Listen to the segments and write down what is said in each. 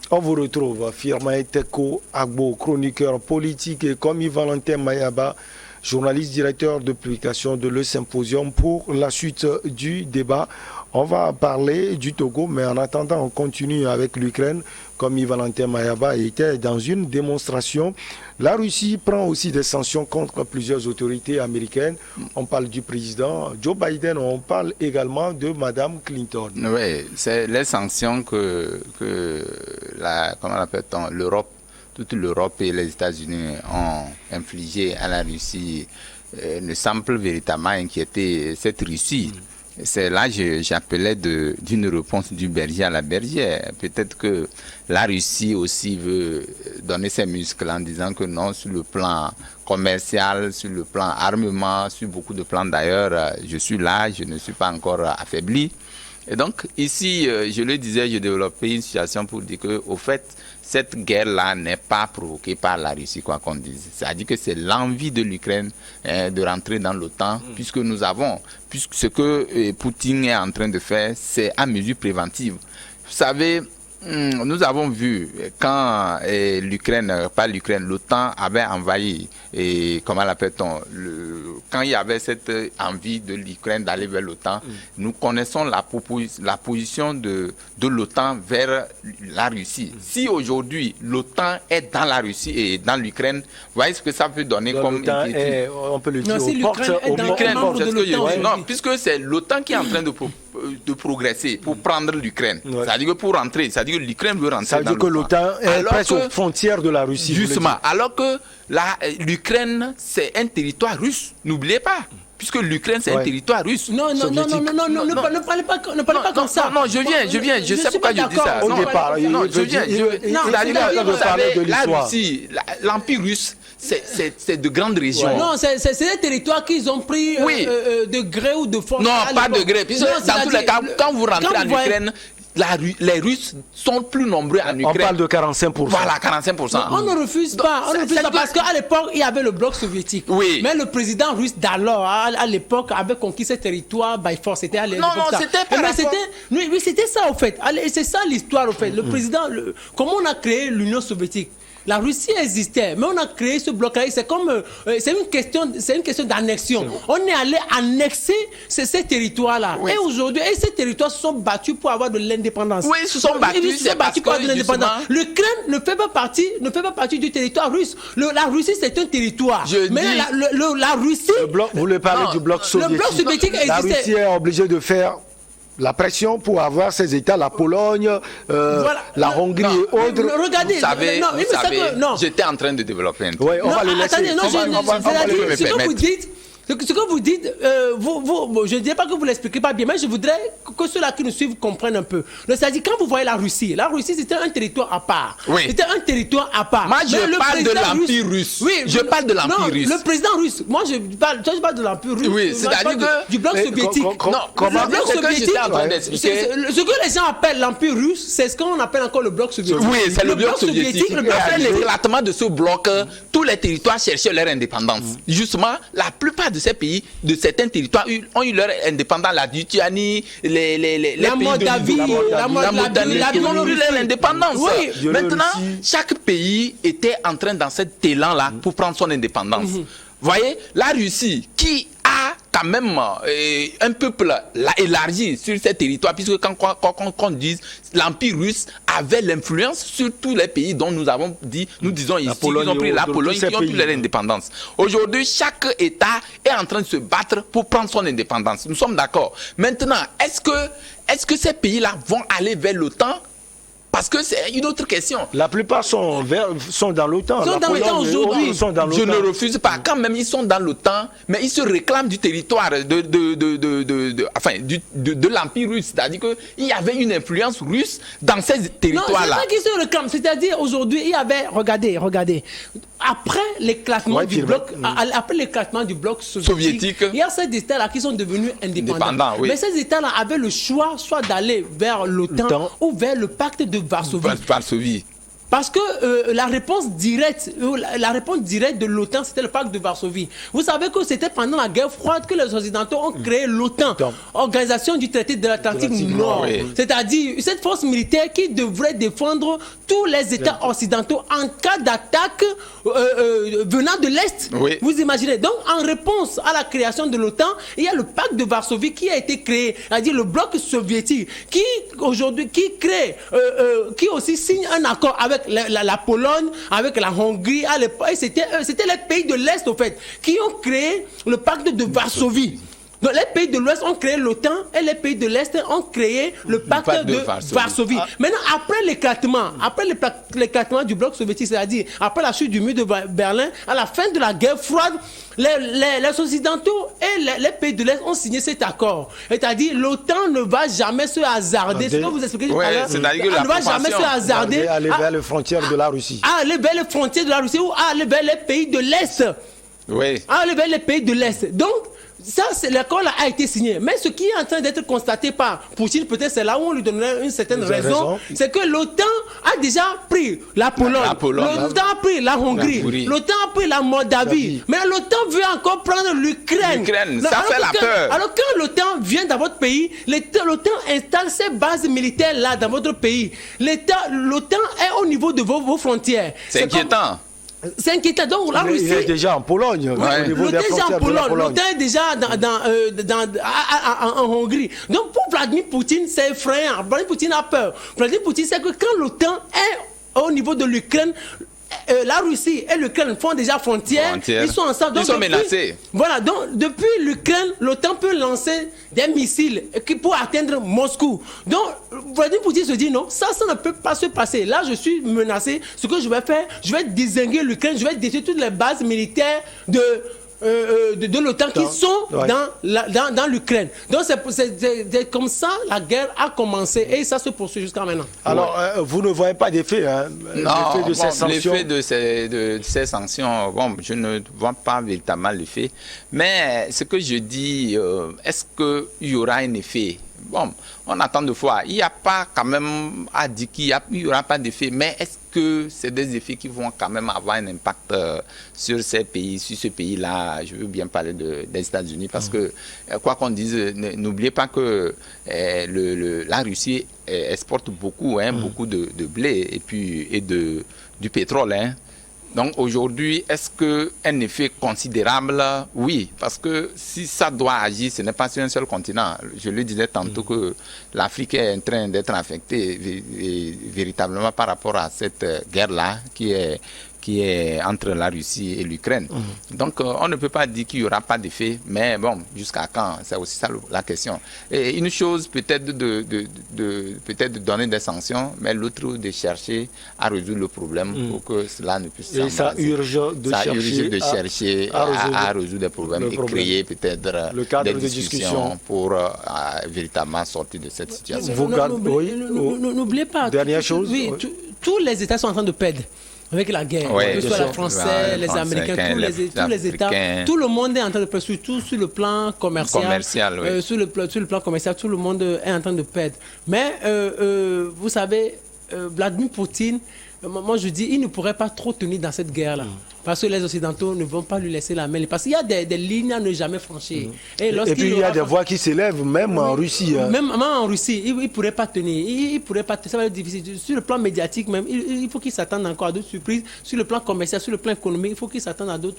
On vous retrouve, Firma Teko Agbo, chroniqueur politique, et comme Yves-Valentin Mayaba, journaliste directeur de publication de Le Symposium, pour la suite du débat. On va parler du Togo, mais en attendant, on continue avec l'Ukraine. Comme Yves-Valentin Mayaba était dans une démonstration, la Russie prend aussi des sanctions contre plusieurs autorités américaines. On parle du président Joe Biden, on parle également de Madame Clinton. Oui, c'est les sanctions que l'Europe, toute l'Europe et les États-Unis ont infligées à la Russie ne semblent véritablement inquiéter cette Russie. C'est là que j'appelais d'une réponse du berger à la bergère. Peut-être que la Russie aussi veut donner ses muscles en disant que non, sur le plan commercial, sur le plan armement, sur beaucoup de plans d'ailleurs, je suis là, je ne suis pas encore affaibli. Et donc ici, je le disais, je développais une situation pour dire que, au fait, cette guerre-là n'est pas provoquée par la Russie, quoi qu'on dise. C'est-à-dire que c'est l'envie de l'Ukraine de rentrer dans l'OTAN, puisque ce que Poutine est en train de faire, c'est à mesure préventive. Vous savez, nous avons vu quand l'OTAN avait envahi, et comment l'appelle-t-on, quand il y avait cette envie de l'Ukraine d'aller vers l'OTAN, nous connaissons la position de l'OTAN vers la Russie. Si aujourd'hui l'OTAN est dans la Russie et dans l'Ukraine, vous voyez ce que ça peut donner comme inquiétude. On peut le dire, non, puisque c'est l'OTAN qui est en train de progresser pour prendre l'Ukraine. Ouais. C'est-à-dire que pour rentrer, c'est-à-dire que l'Ukraine veut rentrer. Ça veut dire que l'OTAN est presque aux frontières de la Russie. Justement, alors que l'Ukraine, c'est un territoire russe. N'oubliez pas. Puisque l'Ukraine, c'est un territoire russe. Non, ne parlez pas comme ça. Non, je viens, je sais pourquoi je dis ça. Au départ, je viens. Vous savez, la Russie, l'Empire russe, c'est de grandes régions. Non, c'est des territoires qu'ils ont pris de gré ou de force. Non, pas de gré. Dans tous les cas, quand vous rentrez en Ukraine, les Russes sont plus nombreux en Ukraine. On parle de 45%. Voilà, 45%. Non, on ne refuse pas. Parce qu'à l'époque, il y avait le bloc soviétique. Oui. Mais le président russe d'alors, à l'époque, avait conquis ce territoire by force. C'était à l'époque. Non, c'était pas Oui, c'était ça, au fait. C'est ça l'histoire, au fait. Le président, comment on a créé l'Union soviétique? La Russie existait, mais on a créé ce bloc-là. C'est comme, c'est une question d'annexion. On est allé annexer ces territoires-là. Oui. Et aujourd'hui, ces territoires se sont battus pour avoir de l'indépendance. Oui, ils se sont battus. Ils se sont battus pour avoir de l'indépendance. L'Ukraine ne fait pas partie du territoire russe. La Russie, c'est un territoire. Mais la Russie. Vous voulez parler du bloc soviétique. Le bloc soviétique existait. La Russie est obligée de faire la pression pour avoir ces États, la Pologne, la Hongrie et autres. Regardez, vous savez, j'étais en train de développer un truc. Oui, on va le laisser. Attendez, ce que vous dites, je ne dirais pas que vous ne l'expliquez pas bien, mais je voudrais que ceux-là qui nous suivent comprennent un peu. C'est-à-dire, quand vous voyez la Russie c'était un territoire à part. Oui. C'était un territoire à part. Moi, je parle de l'Empire russe. Oui, je parle de l'Empire russe. Le président russe, moi, je parle de l'Empire russe. Oui, c'est-à-dire du bloc soviétique. Le bloc soviétique, ce que les gens appellent l'Empire russe, c'est ce qu'on appelle encore le bloc soviétique. Oui, c'est le bloc soviétique. Après l'éclatement de ce bloc, tous les territoires cherchaient leur indépendance. Justement, la plupart de ces pays, de certains territoires, ont eu leur indépendance. La Lituanie, la Moldavie, ils ont eu leur indépendance. Oui. Maintenant, chaque pays était en train dans cet élan-là pour prendre son indépendance. Vous voyez, la Russie, qui a quand même un peuple élargi sur ces territoires, puisque quand on dit l'Empire russe avait l'influence sur tous les pays dont nous disons ici, ils ont pris la Pologne, qui ont pris leur indépendance. Aujourd'hui, chaque État est en train de se battre pour prendre son indépendance. Nous sommes d'accord. Maintenant, est-ce que ces pays-là vont aller vers l'OTAN? Parce que c'est une autre question. La plupart sont dans l'OTAN. Ils sont dans l'OTAN aujourd'hui. Je ne refuse pas. Quand même, ils sont dans l'OTAN, mais ils se réclament du territoire de l'Empire russe. C'est-à-dire qu'il y avait une influence russe dans ces territoires-là. Non, c'est pas qu'ils se réclament. C'est-à-dire, aujourd'hui, il y avait... Regardez. Après l'éclatement du bloc soviétique, il y a ces États-là qui sont devenus indépendants. Oui. Mais ces États-là avaient le choix soit d'aller vers l'OTAN ou vers le pacte de Varsovie. Parce que la réponse directe de l'OTAN, c'était le pacte de Varsovie. Vous savez que c'était pendant la guerre froide que les Occidentaux ont créé l'OTAN, Organisation du traité de l'Atlantique Nord. Oui. C'est-à-dire cette force militaire qui devrait défendre tous les États occidentaux en cas d'attaque venant de l'Est. Oui. Vous imaginez. Donc, en réponse à la création de l'OTAN, il y a le pacte de Varsovie qui a été créé, c'est-à-dire le bloc soviétique, qui aujourd'hui, qui aussi signe un accord avec la Pologne, avec la Hongrie. À l'époque, c'était les pays de l'Est, au fait, qui ont créé le pacte de Varsovie. Donc les pays de l'Ouest ont créé l'OTAN et les pays de l'Est ont créé le pacte de Varsovie. Maintenant, après l'éclatement du bloc soviétique, c'est-à-dire après la chute du mur de Berlin, à la fin de la guerre froide, les Occidentaux et les pays de l'Est ont signé cet accord. C'est-à-dire l'OTAN ne va jamais se hasarder. Ce que vous expliquez tout à l'heure, elle ne va jamais se hasarder à aller vers les frontières de la Russie. À aller vers les frontières de la Russie ou à aller vers les pays de l'Est. Oui. À aller vers les pays de l'Est. Donc, ça, l'accord a été signé. Mais ce qui est en train d'être constaté par Poutine, peut-être c'est là où on lui donnerait une certaine raison, c'est que l'OTAN a déjà pris la Pologne, l'OTAN a pris la Hongrie, l'OTAN a pris la Moldavie. Mais l'OTAN veut encore prendre l'Ukraine. Ça fait la peur. Alors quand l'OTAN vient dans votre pays, l'OTAN installe ses bases militaires là dans votre pays. L'OTAN est au niveau de vos frontières. C'est inquiétant. C'est inquiétant. Donc la Russie. Il est déjà en Pologne. L'OTAN est déjà en Hongrie. Donc pour Vladimir Poutine, c'est effrayant. Vladimir Poutine a peur. Vladimir Poutine sait que quand l'OTAN est au niveau de l'Ukraine, la Russie et l'Ukraine font déjà frontière. Ils sont ensemble. Donc, ils sont menacés. Voilà, donc depuis l'Ukraine, l'OTAN peut lancer des missiles pour atteindre Moscou. Donc Vladimir Poutine se dit non, ça ne peut pas se passer. Là, je suis menacé. Ce que je vais faire, je vais désinguer l'Ukraine, je vais détruire toutes les bases militaires de l'OTAN qui sont dans l'Ukraine. Donc c'est comme ça la guerre a commencé et ça se poursuit jusqu'à maintenant. Alors vous ne voyez pas d'effet de ces sanctions? L'effet de ces sanctions, je ne vois pas véritablement l'effet. Mais ce que je dis, est-ce qu'il y aura un effet? Bon, on attend de voir. Il n'y a pas quand même à dire qu'il n'y aura pas d'effet, mais est-ce que c'est des effets qui vont quand même avoir un impact sur ces pays, sur ce pays-là? Je veux bien parler des États-Unis parce que, quoi qu'on dise, n'oubliez pas que la Russie exporte beaucoup, beaucoup de blé et du pétrole. Donc aujourd'hui, est-ce qu'un effet considérable? Oui, parce que si ça doit agir, ce n'est pas sur un seul continent. Je le disais tantôt que l'Afrique est en train d'être affectée véritablement par rapport à cette guerre-là qui est entre la Russie et l'Ukraine. Donc, on ne peut pas dire qu'il n'y aura pas d'effet, mais bon, jusqu'à quand? C'est aussi ça la question. Et une chose, peut-être peut-être de donner des sanctions, mais l'autre, de chercher à résoudre le problème pour que cela ne puisse s'embraser. Et ça urge de chercher à résoudre des problèmes et créer peut-être des discussions pour véritablement sortir de cette situation. N'oubliez pas, dernière chose. Oui, tous les États sont en train de perdre. Avec la guerre, que ce soit les Français, les Américains, tous les États, tout le monde est en train de perdre, surtout sur le plan commercial. Sur le plan commercial, tout le monde est en train de perdre. Mais vous savez, Vladimir Poutine, moi je dis, il ne pourrait pas trop tenir dans cette guerre-là. Parce que les Occidentaux ne vont pas lui laisser la main. Parce qu'il y a des lignes à ne jamais franchir. Et puis il y a des voix qui s'élèvent, même en Russie. Même en Russie, il ne pourrait pas tenir. Il pourrait pas tenir. Ça va être difficile. Sur le plan médiatique même, il faut qu'il s'attende encore à d'autres surprises. Sur le plan commercial, sur le plan économique, il faut qu'il s'attende à d'autres.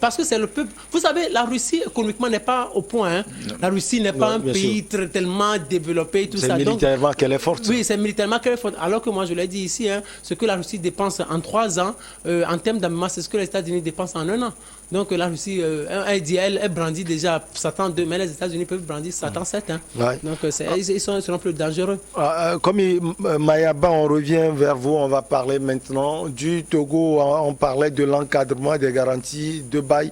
Parce que c'est le peuple. Vous savez, la Russie, économiquement, n'est pas au point. La Russie n'est pas un pays tellement développé. C'est militairement qu'elle est forte. Oui, c'est militairement qu'elle est forte. Alors que moi, je l'ai dit ici, ce que la Russie dépense en 3 ans, en termes d'armement, c'est ce que les États-Unis dépensent en 1 an. Donc la Russie, elle brandit déjà Satan 2, mais les États-Unis peuvent brandir Satan 7. Donc ils seront plus dangereux. Comme Mayaba, on revient vers vous, on va parler maintenant du Togo. On parlait de l'encadrement des garanties de bail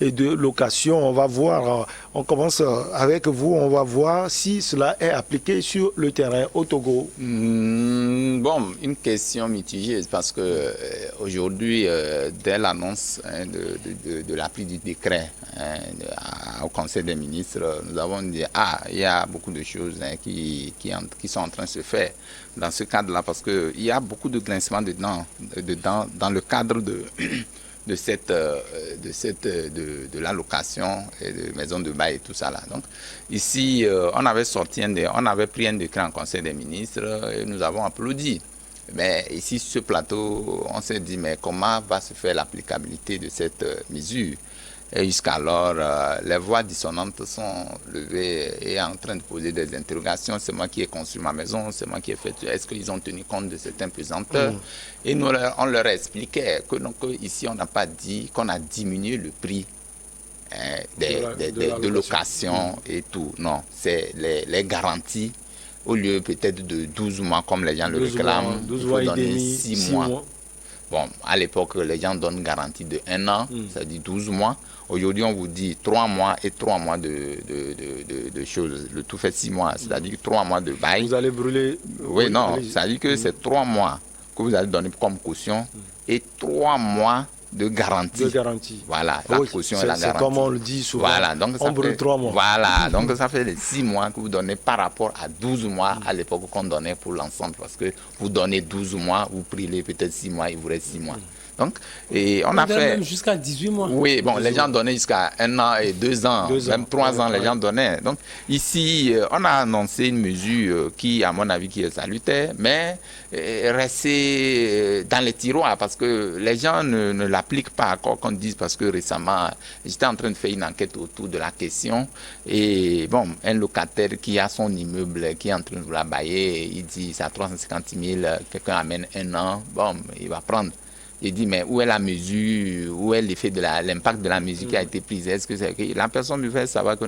et de location. On va voir, on commence avec vous, on va voir si cela est appliqué sur le terrain au Togo. Bon, une question mitigée parce que aujourd'hui, dès l'annonce de la prise du décret au Conseil des ministres, nous avons dit il y a beaucoup de choses qui sont en train de se faire dans ce cadre-là, parce qu'il y a beaucoup de grincements dedans dans le cadre de l'allocation et de maison de bail et tout ça là. Donc ici, on avait pris un décret en Conseil des ministres et nous avons applaudi. Mais ici, sur ce plateau, on s'est dit, mais comment va se faire l'applicabilité de cette mesure? Et jusqu'alors, les voix dissonantes sont levées et en train de poser des interrogations. C'est moi qui ai construit ma maison, c'est moi qui ai fait. Est-ce qu'ils ont tenu compte de cette impesanteur? Et nous, on leur expliquait que donc, ici, on n'a pas dit qu'on a diminué le prix de location et tout. Non, c'est les garanties. Au lieu peut-être de 12 mois, comme les gens le réclament, il faut donner 6 mois. Bon, à l'époque, les gens donnent une garantie de 1 an, ça dit 12 mois. Aujourd'hui, on vous dit 3 mois et 3 mois de choses. Le tout fait 6 mois, c'est-à-dire 3 mois de bail. Vous allez brûler. Oui, non, c'est-à-dire que c'est 3 mois que vous allez donner comme caution et 3 mois de garantie. Voilà, la caution et la garantie. C'est comme on le dit souvent. Voilà, donc on brûle 3 mois. Voilà, donc ça fait les 6 mois que vous donnez par rapport à 12 mois à l'époque qu'on donnait pour l'ensemble. Parce que vous donnez 12 mois, vous privez peut-être 6 mois, il vous reste 6 mois. Donc, et on a fait. Même jusqu'à 18 mois. Oui, bon, les gens donnaient jusqu'à 1 an et 2 ans, même 3 ans, les gens donnaient. Donc, ici, on a annoncé une mesure qui, à mon avis, qui est salutaire, mais restée dans les tiroirs parce que les gens ne l'appliquent pas encore, qu'on dise, parce que récemment, j'étais en train de faire une enquête autour de la question. Et bon, un locataire qui a son immeuble, qui est en train de la bailler, il dit c'est à 350 000, quelqu'un amène 1 an, bon, il va prendre. Il dit, mais où est la mesure, où est l'effet de l'impact de la mesure qui a été prise? Est-ce que la personne lui fait savoir que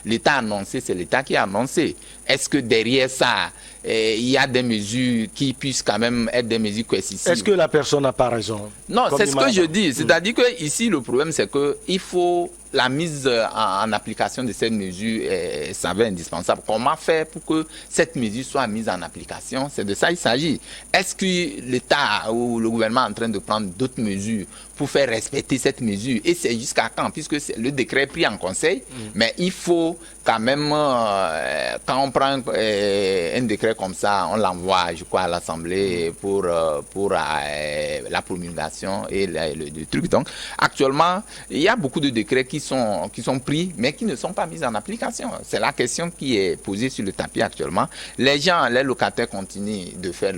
l'État a annoncé, c'est l'État qui a annoncé. Est-ce que derrière ça, il y a des mesures qui puissent quand même être des mesures coercitives? Est-ce que la personne n'a pas raison? Non, c'est ce que je dis. C'est-à-dire que ici, le problème, c'est qu'il faut la mise en application de cette mesure, ça va être indispensable. Comment faire pour que cette mesure soit mise en application? C'est de ça qu'il s'agit. Est-ce que l'État ou le gouvernement est en train de prendre d'autres mesures pour faire respecter cette mesure? Et c'est jusqu'à quand? Puisque le décret est pris en conseil, mais il faut quand même, quand on prend un décret comme ça, on l'envoie, je crois, à l'Assemblée pour la promulgation et le truc. Donc, actuellement, il y a beaucoup de décrets qui sont pris, mais qui ne sont pas mis en application. C'est la question qui est posée sur le tapis actuellement. Les locataires continuent de faire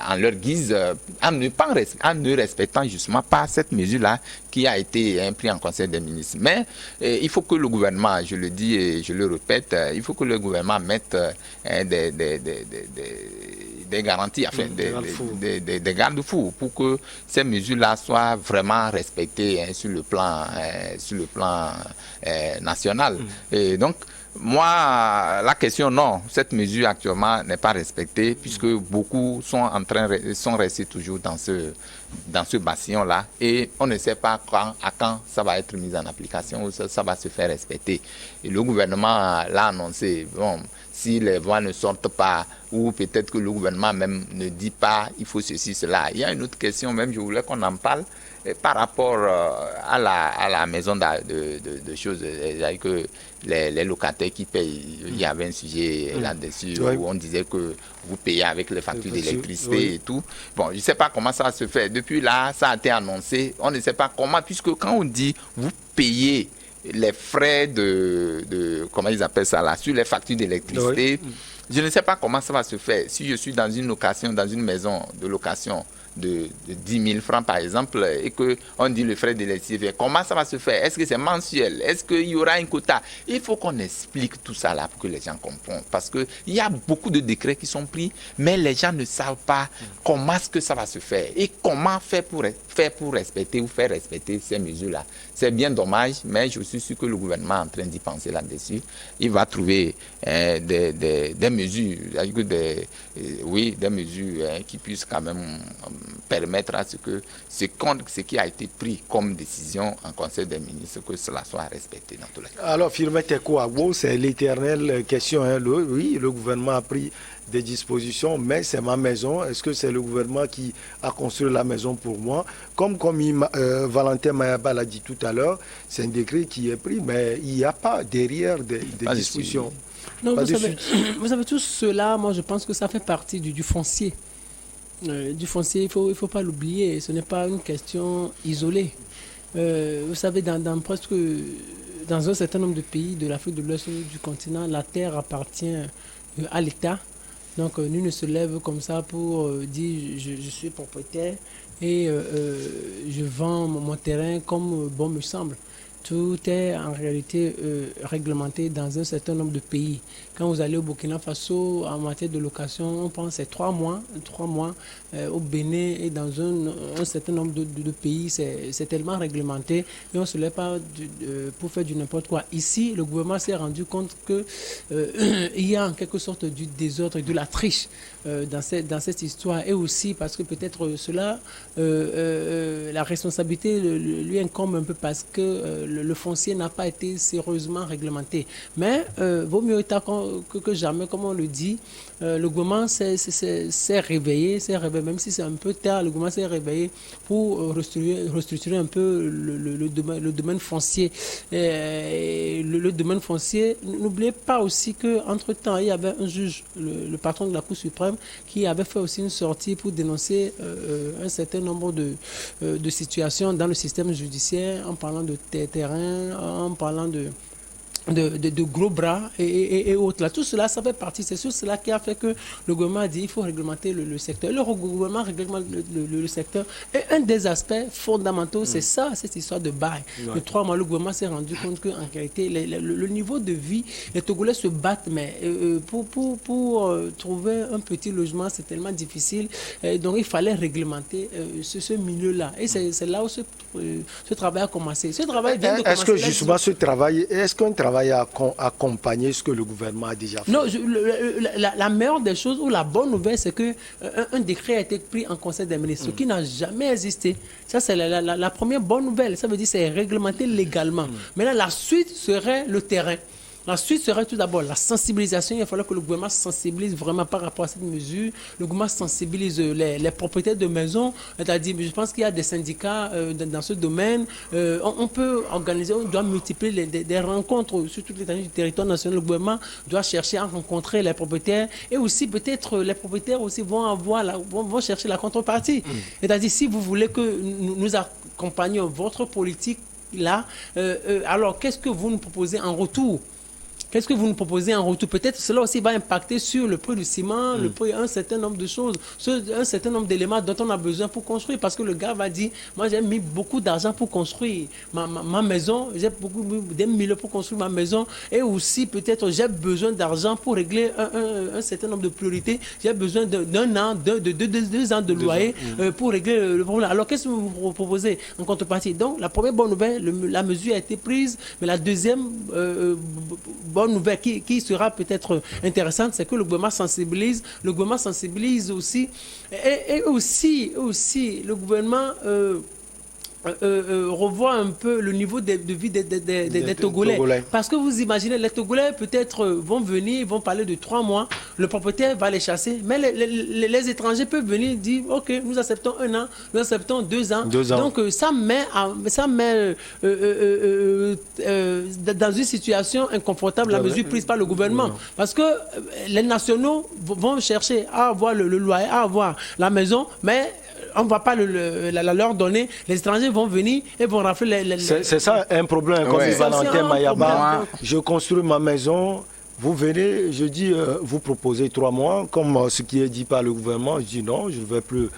en leur guise, en ne respectant justement pas cette mesure-là qui a été prise en Conseil des ministres. Mais il faut que le gouvernement, je le dis et je le répète, il faut que le gouvernement mette des garanties, des garde-fous pour que ces mesures-là soient vraiment respectées sur le plan national. Et donc, moi, la question, non, cette mesure actuellement n'est pas respectée puisque beaucoup sont restés toujours dans ce bastion-là et on ne sait pas à quand ça va être mis en application ou ça va se faire respecter. Et le gouvernement l'a annoncé, bon, si les voix ne sortent pas ou peut-être que le gouvernement même ne dit pas il faut ceci, cela. Il y a une autre question même, je voulais qu'on en parle. Par rapport à la maison de choses, c'est-à-dire que les locataires qui payent, il y avait un sujet là-dessus où on disait que vous payez avec les factures d'électricité et tout. Bon, je ne sais pas comment ça se fait. Depuis là, ça a été annoncé. On ne sait pas comment, puisque quand on dit vous payez les frais comment ils appellent ça là, sur les factures d'électricité, je ne sais pas comment ça va se faire. Si je suis dans une location, dans une maison de location, de 10 000 francs par exemple et qu'on dit le frais d'électricité, comment ça va se faire? Est-ce que c'est mensuel? Est-ce qu'il y aura un quota? Il faut qu'on explique tout ça là pour que les gens comprennent parce qu'il y a beaucoup de décrets qui sont pris mais les gens ne savent pas comment est-ce que ça va se faire et comment faire pour respecter ou faire respecter ces mesures-là. C'est bien dommage mais je suis sûr que le gouvernement est en train d'y penser là-dessus. Il va trouver des mesures, des mesures qui puissent quand même permettre à ce que ce qui a été pris comme décision en Conseil des ministres, que cela soit respecté dans tous les cas. Alors, Firmin Tekou Agbo, c'est l'éternelle question. Oui, le gouvernement a pris des dispositions, mais c'est ma maison. Est-ce que c'est le gouvernement qui a construit la maison pour moi? Comme Valentin Mayaba l'a dit tout à l'heure, c'est un décret qui est pris, mais il n'y a pas derrière des dispositions. Non, vous savez, tout cela, moi je pense que ça fait partie du foncier. Du foncier, il ne faut pas l'oublier, ce n'est pas une question isolée. Vous savez, dans un certain nombre de pays de l'Afrique de l'Ouest du continent, la terre appartient à l'État. Donc, nul ne se lève comme ça pour dire je suis propriétaire et je vends mon terrain comme bon me semble. Tout est en réalité réglementé dans un certain nombre de pays. Quand vous allez au Burkina Faso, en matière de location, on pense c'est 3 mois. Au Bénin et dans un certain nombre de pays, c'est tellement réglementé et on ne se lève pas pour faire du n'importe quoi. Ici, le gouvernement s'est rendu compte qu'il y a en quelque sorte du désordre et de la triche dans cette histoire. Et aussi parce que peut-être cela, la responsabilité lui incombe un peu parce que le foncier n'a pas été sérieusement réglementé. Mais vaut mieux tard que jamais, comme on le dit, le gouvernement s'est réveillé, même si c'est un peu tard, le gouvernement s'est réveillé pour restructurer un peu le domaine foncier. Le domaine foncier, n'oubliez pas aussi qu'entre-temps, il y avait un juge, le patron de la Cour suprême, qui avait fait aussi une sortie pour dénoncer un certain nombre de situations dans le système judiciaire, en parlant de terrain, en parlant de gros bras et autres. Là, tout cela, ça fait partie. C'est sur cela qui a fait que le gouvernement a dit qu'il faut réglementer le secteur. Le gouvernement réglemente le secteur. Et un des aspects fondamentaux, c'est ça, cette histoire de bail. Ouais. De 3 mois, le gouvernement s'est rendu compte qu'en réalité, le niveau de vie, les Togolais se battent, mais pour trouver un petit logement, c'est tellement difficile. Donc, il fallait réglementer ce milieu-là. Et c'est là où ce travail a commencé. Ce travail vient de commencer. Est-ce que justement, est-ce qu'un travail a accompagné ce que le gouvernement a déjà fait? Non, la meilleure des choses, ou la bonne nouvelle, c'est qu'un décret a été pris en Conseil des ministres, qui n'a jamais existé. Ça, c'est la première bonne nouvelle. Ça veut dire que c'est réglementé légalement. Maintenant, la suite serait le terrain. La suite serait tout d'abord la sensibilisation. Il va falloir que le gouvernement se sensibilise vraiment par rapport à cette mesure. Le gouvernement sensibilise les propriétaires de maisons. C'est-à-dire, je pense qu'il y a des syndicats dans ce domaine. On peut organiser, on doit multiplier des rencontres sur toute l'étendue du territoire national. Le gouvernement doit chercher à rencontrer les propriétaires. Et aussi, peut-être, les propriétaires aussi vont chercher la contrepartie. C'est-à-dire, si vous voulez que nous accompagnions votre politique là, alors qu'est-ce que vous nous proposez en retour? Qu'est-ce que vous nous proposez en retour? Peut-être cela aussi va impacter sur le prix du ciment, le prix, un certain nombre de choses, un certain nombre d'éléments dont on a besoin pour construire. Parce que le gars va dire, moi j'ai mis beaucoup d'argent pour construire ma maison, j'ai beaucoup des milliers pour construire ma maison. Et aussi peut-être j'ai besoin d'argent pour régler un certain nombre de priorités. J'ai besoin d'un an, deux ans de loyer pour régler le problème. Alors qu'est-ce que vous proposez en contrepartie? Donc la première bonne nouvelle, la mesure a été prise, mais la deuxième bonne nouvelle qui sera peut-être intéressante, c'est que le gouvernement sensibilise aussi, et aussi le gouvernement revoit un peu le niveau de vie des Togolais. Parce que vous imaginez, les Togolais peut-être vont venir, vont parler de 3 mois, le propriétaire va les chasser, mais les étrangers peuvent venir dire, ok, nous acceptons 1 an, nous acceptons 2 ans. Donc ça met dans une situation inconfortable la mesure prise par le gouvernement. Parce que les nationaux vont chercher à avoir le loyer, à avoir la maison, mais on ne va pas leur donner. Les étrangers vont venir et vont rafler C'est ça un problème. Comme Valentin Mayaba, je construis ma maison. Vous venez, je dis, vous proposez 3 mois, comme ce qui est dit par le gouvernement. Je dis non, je ne vais plus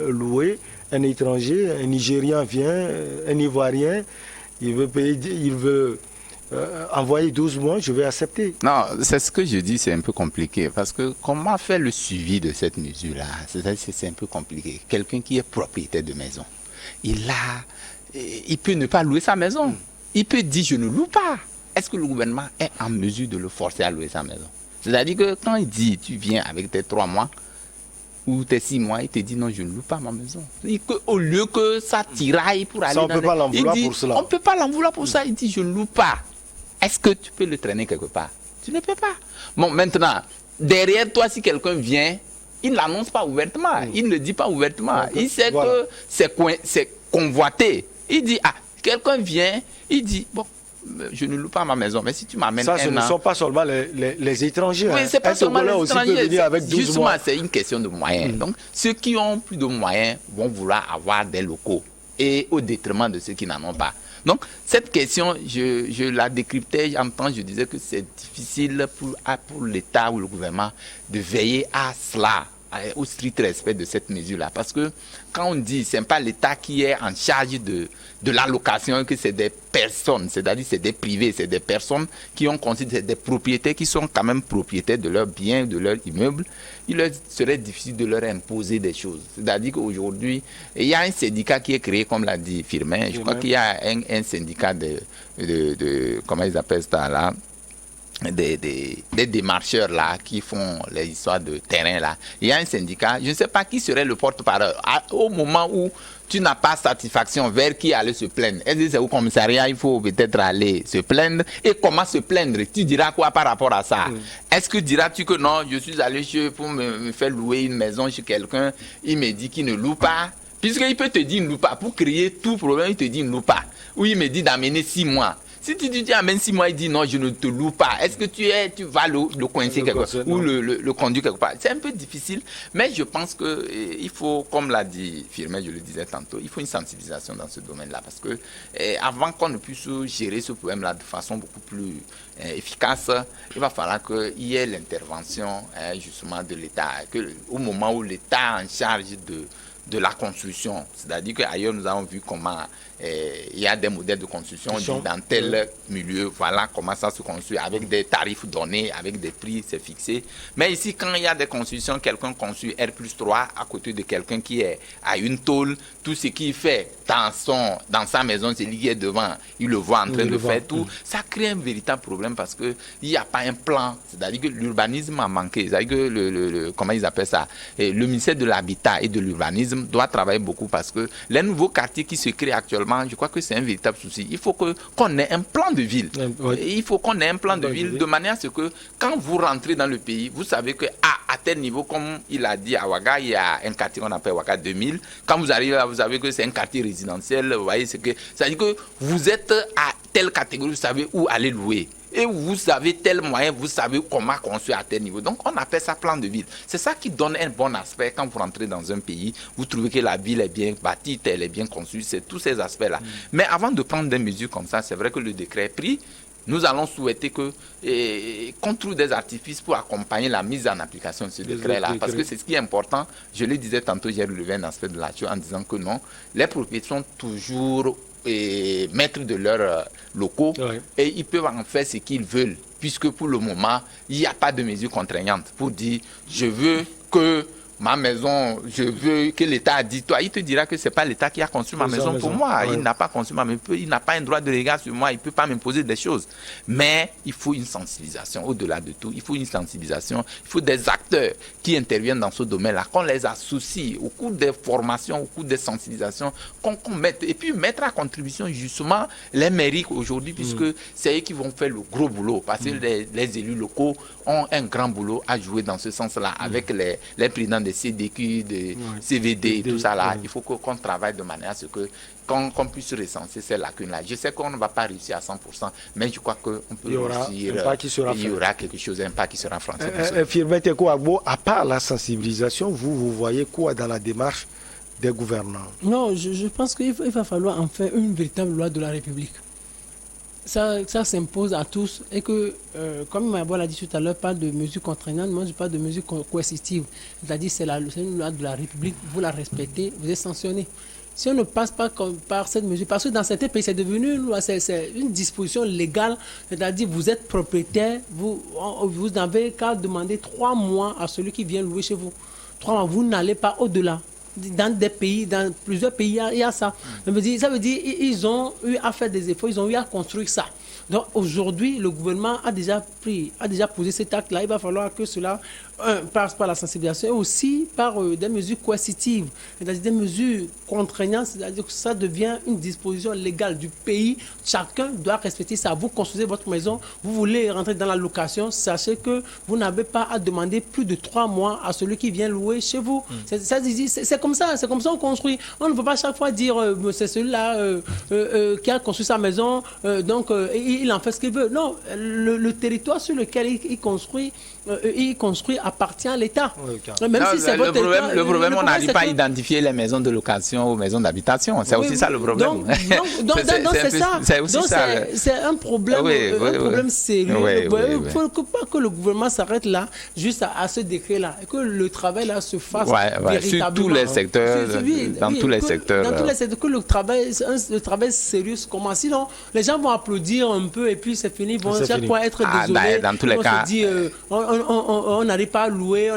louer. Un étranger, un Nigérien vient, un Ivoirien, il veut payer, il veut envoyer 12 mois, je vais accepter. Non, c'est ce que je dis, c'est un peu compliqué. Parce que comment faire le suivi de cette mesure-là? C'est un peu compliqué. Quelqu'un qui est propriétaire de maison, il peut ne pas louer sa maison. Il peut dire, je ne loue pas. Est-ce que le gouvernement est en mesure de le forcer à louer sa maison? C'est-à-dire que quand il dit, tu viens avec tes 3 mois, ou tes 6 mois, il te dit non, je ne loue pas ma maison. Au lieu que ça tiraille pour aller ça, on peut pas l'envouloir pour cela. On ne peut pas l'envouloir pour ça. Il dit je ne loue pas. Est-ce que tu peux le traîner quelque part? Tu ne peux pas. Bon, maintenant, derrière toi, si quelqu'un vient, il ne l'annonce pas ouvertement. Il ne le dit pas ouvertement. Il sait que c'est convoité. Il dit, ah, quelqu'un vient, il dit, bon, je ne loue pas ma maison, mais si tu m'amènes ça, ce ne sont pas seulement les étrangers. Oui, c'est pas seulement les étrangers. Avec 12 justement, mois. c'est une question de moyens. Donc, ceux qui ont plus de moyens vont vouloir avoir des locaux et au détriment de ceux qui n'en ont pas. Donc, cette question, je la décryptais, je disais que c'est difficile pour l'État ou le gouvernement de veiller à cela, au strict respect de cette mesure-là. Parce que quand on dit que ce n'est pas l'État qui est en charge de l'allocation, que c'est des personnes, c'est-à-dire c'est des privés, c'est des personnes qui ont considéré des propriétaires qui sont quand même propriétaires de leurs biens, de leurs immeubles, il leur serait difficile de leur imposer des choses. C'est-à-dire qu'aujourd'hui, il y a un syndicat qui est créé, comme l'a dit Firmin, je crois qu'il y a un syndicat de comment ils appellent ça là, des démarcheurs là qui font les histoires de terrain là. Il y a un syndicat, je ne sais pas qui serait le porte-parole. Au moment où tu n'as pas satisfaction, vers qui aller se plaindre? Est-ce que c'est au commissariat, il faut peut-être aller se plaindre? Et comment se plaindre? Tu diras quoi par rapport à ça? Est-ce que diras-tu que non, je suis allé pour me faire louer une maison chez quelqu'un, il me dit qu'il ne loue pas? Puisqu'il peut te dire ne loue pas, pour créer tout problème, il te dit ne loue pas. Ou il me dit d'amener 6 mois. Si tu dis amène 6 mois, il dit non, je ne te loue pas. Est-ce que tu vas le coincer quelque part ou le conduire quelque part? C'est un peu difficile, mais je pense qu'il faut, comme l'a dit Firmin, je le disais tantôt, il faut une sensibilisation dans ce domaine-là. Parce que avant qu'on ne puisse gérer ce problème-là de façon beaucoup plus efficace, il va falloir qu'il y ait l'intervention justement de l'État. Au moment où l'État est en charge de la construction, c'est-à-dire qu'ailleurs nous avons vu comment il y a des modèles de construction dans tel milieu, voilà comment ça se construit, avec des tarifs donnés, avec des prix, c'est fixé. Mais ici, quand il y a des constructions, quelqu'un construit R+3 à côté de quelqu'un qui est à une tôle, tout ce qu'il fait dans sa maison, c'est lui qui est devant, il le voit en train de faire tout, ça crée un véritable problème parce qu'il n'y a pas un plan, c'est-à-dire que l'urbanisme a manqué, c'est-à-dire que comment ils appellent ça, le ministère de l'Habitat et de l'Urbanisme doit travailler beaucoup parce que les nouveaux quartiers qui se créent actuellement, je crois que c'est un véritable souci. Il faut qu'on ait un plan de ville. Il faut qu'on ait un plan de ville de manière à ce que quand vous rentrez dans le pays, vous savez que à tel niveau, comme il a dit à Ouaga, il y a un quartier qu'on appelle Ouaga 2000. Quand vous arrivez là, vous savez que c'est un quartier résidentiel. Vous voyez, c'est-à-dire que vous êtes à telle catégorie, vous savez où aller louer. Et vous avez tel moyen, vous savez comment construire à tel niveau. Donc, on appelle ça plan de ville. C'est ça qui donne un bon aspect. Quand vous rentrez dans un pays, vous trouvez que la ville est bien bâtie, elle est bien construite, c'est tous ces aspects-là. Mais avant de prendre des mesures comme ça, c'est vrai que le décret est pris. Nous allons souhaiter qu'on trouve des artifices pour accompagner la mise en application de ce décret-là. Parce que c'est ce qui est important. Je le disais tantôt, j'ai relevé un aspect de la chose en disant que non, les propriétaires sont toujours maîtres de leurs locaux et ils peuvent en faire ce qu'ils veulent, puisque pour le moment, il n'y a pas de mesure contraignante pour dire je veux que ma maison, je veux que l'État a dit, toi, il te dira que ce n'est pas l'État qui a construit ma maison pour moi. Il n'a pas construit ma maison, il n'a pas un droit de regard sur moi, il ne peut pas m'imposer des choses. Mais il faut une sensibilisation, au-delà de tout, il faut une sensibilisation, il faut des acteurs qui interviennent dans ce domaine-là, qu'on les associe au cours des formations, au cours des sensibilisations, qu'on mette, et puis mettre à contribution justement les mairies aujourd'hui, puisque c'est eux qui vont faire le gros boulot, parce que les élus locaux ont un grand boulot à jouer dans ce sens-là, avec les présidents des CDQ, des CVD, tout ça là. Il faut qu'on travaille de manière à ce que qu'on puisse recenser ces lacunes-là. Je sais qu'on ne va pas réussir à 100%, mais je crois qu'on peut réussir. Il y aura quelque chose, un pas qui sera franchi. Firmin Tekou Agbo, à part la sensibilisation, vous voyez quoi dans la démarche des gouvernants? Non, je pense qu'il va falloir en faire une véritable loi de la République. Ça s'impose à tous et que, comme Mabou l'a dit tout à l'heure, pas de mesures contraignantes, moi je parle de mesures coercitives. C'est-à-dire c'est une loi de la République, vous la respectez, vous êtes sanctionné. Si on ne passe pas par cette mesure, parce que dans certains pays c'est devenu une loi, c'est une disposition légale, c'est-à-dire vous êtes propriétaire, vous n'avez qu'à demander 3 mois à celui qui vient louer chez vous. 3 mois, vous n'allez pas au-delà. dans des pays, dans plusieurs pays, il y a ça. Ça veut dire ils ont eu à faire des efforts, ils ont eu à construire ça. Donc aujourd'hui, le gouvernement a déjà posé cet acte-là. Il va falloir que cela passe par la sensibilisation et aussi par des mesures coercitives, c'est-à-dire des mesures contraignantes, c'est-à-dire que ça devient une disposition légale du pays. Chacun doit respecter ça. Vous construisez votre maison, vous voulez rentrer dans la location, sachez que vous n'avez pas à demander plus de 3 mois à celui qui vient louer chez vous. C'est comme ça on construit. On ne peut pas chaque fois dire c'est celui-là qui a construit sa maison, donc il en fait ce qu'il veut. Non, le territoire sur lequel il construit appartient à l'État. Oui, même si c'est votre territoire. Le problème, on n'arrive pas à identifier les maisons de location ou maisons d'habitation. C'est aussi ça le problème. Donc c'est ça. C'est aussi ça. C'est un problème, sérieux. Il ne faut pas que le gouvernement s'arrête là, juste à ce décret-là, et que le travail là se fasse véritablement. Sur tous les secteurs, dans tous les secteurs. Dans tous les secteurs, que le travail sérieux commence. Sinon, les gens vont applaudir un peu et puis c'est fini. Ils vont chaque fois être désolés. Dans tous les cas. Se dire, on n'arrive pas à louer.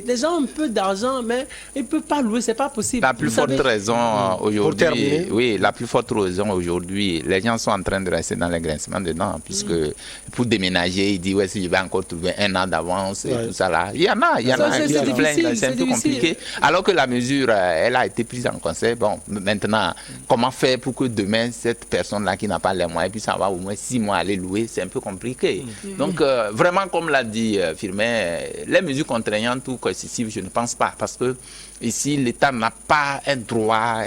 Les gens ont un peu d'argent, mais ils ne peuvent pas louer, c'est pas possible. La plus forte raison aujourd'hui, la plus forte raison aujourd'hui, les gens sont en train de rester dans les grincements dedans, puisque pour déménager, ils disent si je vais encore trouver 1 an d'avance et tout ça là. Il y en a qui se plaignent, c'est un peu compliqué. Alors que la mesure, elle a été prise en conseil. Bon, maintenant, comment faire pour que demain, cette personne-là qui n'a pas les moyens puisse avoir au moins 6 mois à aller louer, c'est un peu compliqué. Donc, vraiment, comme l'a dit Firmin, les mesures contraignantes ou coercitives, je ne pense pas, parce que ici, l'État n'a pas un droit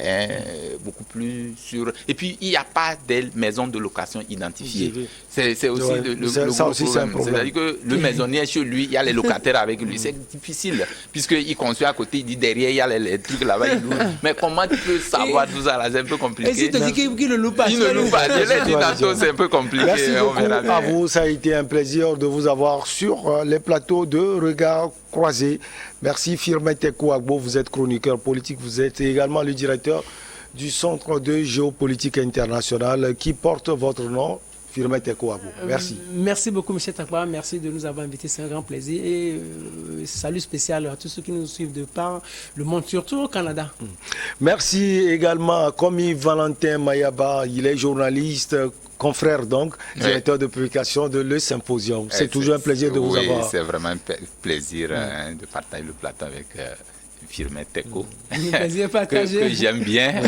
beaucoup plus sûr. Et puis, il n'y a pas des maisons de location identifiées. C'est aussi le gros problème. C'est-à-dire que le maisonnier chez lui, il y a les locataires avec lui. C'est difficile, puisqu'il construit à côté, il dit derrière, il y a les trucs là-bas, il loue. Mais comment tu peux savoir tout ça là? C'est un peu compliqué. Et si tu dis qu'il ne loue pas? Il ne loue pas. Je l'ai dit tantôt, c'est un peu compliqué. Merci beaucoup à vous. Ça a été un plaisir de vous avoir sur les plateaux de Regard Croisé. Merci Firmin Tekou Agbo, vous êtes chroniqueur politique, vous êtes également le directeur du Centre de géopolitique internationale qui porte votre nom, Firmin Tekou Agbo. Merci. Merci beaucoup M. Takba, merci de nous avoir invités, c'est un grand plaisir et salut spécial à tous ceux qui nous suivent de par le monde, surtout au Canada. Merci également à Komi Valentin Mayaba, il est journaliste, confrère donc, directeur de publication de Le Symposium. C'est toujours un plaisir de vous avoir. Oui, c'est vraiment un plaisir de partager le plateau avec Firmin Tekou, que j'aime bien.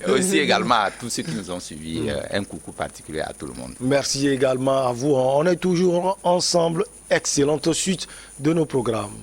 Aussi également à tous ceux qui nous ont suivis, un coucou particulier à tout le monde. Merci également à vous. On est toujours ensemble. Excellente suite de nos programmes.